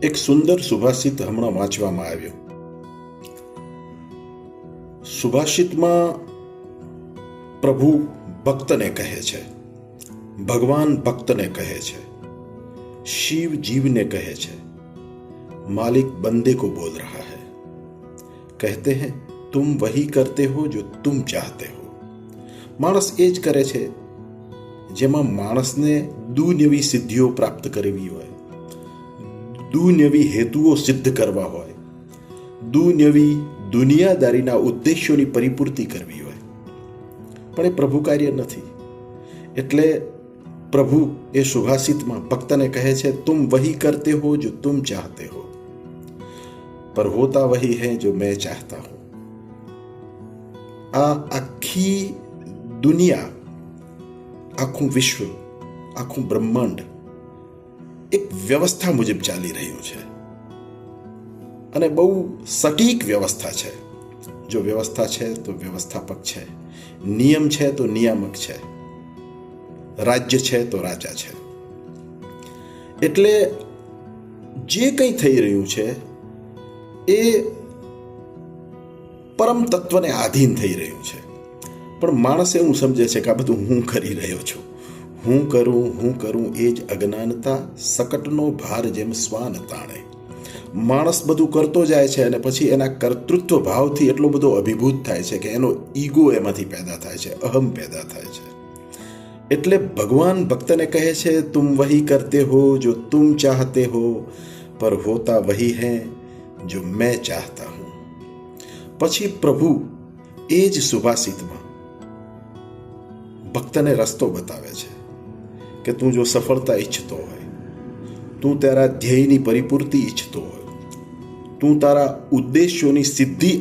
એક સુંદર સુભાષિત હમણાં વાંચવામાં આવ્યો. સુભાષિતમાં પ્રભુ ભક્તને કહે છે, ભગવાન ભક્તને કહે છે, शिव जीव ने कहे छे, मालिक बंदे को बोल रहा है. कहते हैं तुम वही करते हो जो तुम चाहते हो. मानस एज करे छे जेमा मानसने दुनियावी सिद्धिओ प्राप्त करवी होय, दुनियावी हेतुओ सिद्ध करवा होय, दुनियावी दुनियादारीना उद्देश्योनी परिपूर्ति करवी होय, पण ए प्रभु कार्य नथी. एटले प्रभु ए सुभाषित में भक्त ने कहे छे, तुम वही करते हो जो तुम चाहते हो, पर होता वही है जो मैं चाहता हूं. आ आखी दुनिया, आखू विश्व, आखू ब्रह्मांड एक व्यवस्था मुजब चाली रह्यु छे अने बहु सटीक व्यवस्था छे. जो व्यवस्था छे तो व्यवस्थापक छे, नियम छे तो नियामक छे, राज्य छे तो राजा छे. एटले जे कंई थई रह्युं छे ए परम तत्वने आधीन थई रह्युं छे. पण माणस एवुं समझे छे के आ बधुं हूँ करी रह्यो छुं, हूँ करूं ए ज अज्ञानता सकटनो भार जेम स्वान ताणे. माणस बधुं करतो जाय छे अने पछी एना कर्तृत्व भावथी एटलो बधो अभिभूत थाय छे के एनो ईगो एमांथी पैदा थाय छे, अहम पैदा थाय छे. એટલે ભગવાન ભક્તને કહે છે, तुम वही करते हो जो तुम चाहते हो, पर होता वही है जो मैं चाहता हूं. પછી પ્રભુ એ જ સુભાષિતમાં ભક્તને રસ્તો બતાવે છે કે તું જો સફળતા ઈચ્છતો હોય, તું તારા ધ્યેયની પરિપૂર્તિ ઈચ્છતો હોય, તું તારા ઉદ્દેશ્યોની સિદ્ધિ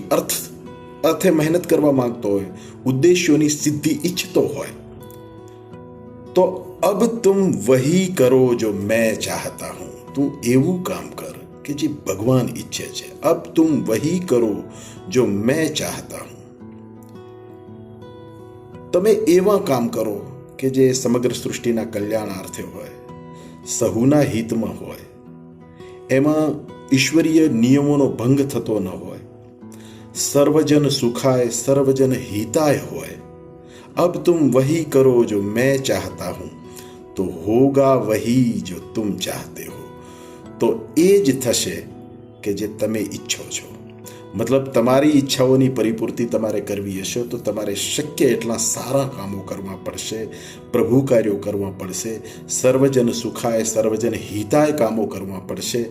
અર્થે મહેનત કરવા માંગતો હોય, ઉદ્દેશ્યોની સિદ્ધિ ઈચ્છતો હોય, तो अब तुम वही करो जो मैं चाहता हूं. तू एवं काम कर कि जे भगवान इच्छे छे. अब तुम वही करो जो मैं चाहता हूं. तमे एवा काम करो कि जे समग्र सृष्टिना कल्याणार्थे होय, सहुना हितमां होय, एमां ईश्वरीय नियमोनो भंग थतो न होय, सर्वजन सुखाय सर्वजन हिताय होय. अब तुम वही करो जो मैं चाहता हूं, तो होगा वही जो तुम चाहते हो. तो एज थशे के जे तमे इच्छो छो. मतलब तमारी इच्छाओनी परिपूर्ति तमारे करवी हशे तो तमारे शक्य एटला सारा कामो करवा पड़शे, प्रभु कार्यो करवा पड़शे, सर्वजन सुखाय सर्वजन हिताय कामो करवा पड़शे.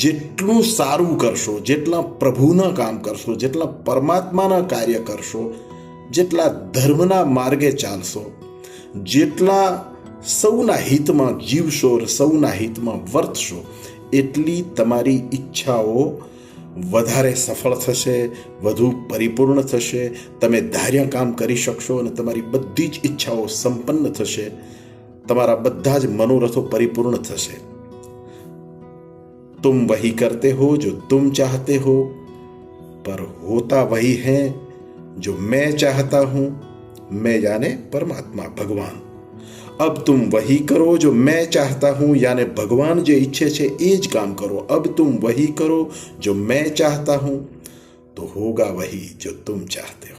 जेटલું સારું કરશો, જેટલા પ્રભુના કામ કરશો, જેટલા પરમાત્માના કાર્ય કરશો, જેટલા ધર્મના માર્ગે ચાલશો, જેટલા સૌના હિતમાં જીવશો, સૌના હિતમાં વર્તશો, એટલી તમારી ઈચ્છાઓ વધારે સફળ થશે, વધુ પરિપૂર્ણ થશે. તમે ધાર્યા કામ કરી શકશો અને તમારી બધી જ ઈચ્છાઓ સંપન્ન થશે, તમારા બધા જ મનોરથો પરિપૂર્ણ થશે. तुम वही करते हो जो तुम चाहते हो, पर होता वही है जो मैं चाहता हूं. मैं यानी परमात्मा भगवान. अब तुम वही करो जो मैं चाहता हूं, यानी भगवान जो इच्छे छे ए ज काम करो. अब तुम वही करो जो मैं चाहता हूं, तो होगा वही जो तुम चाहते हो.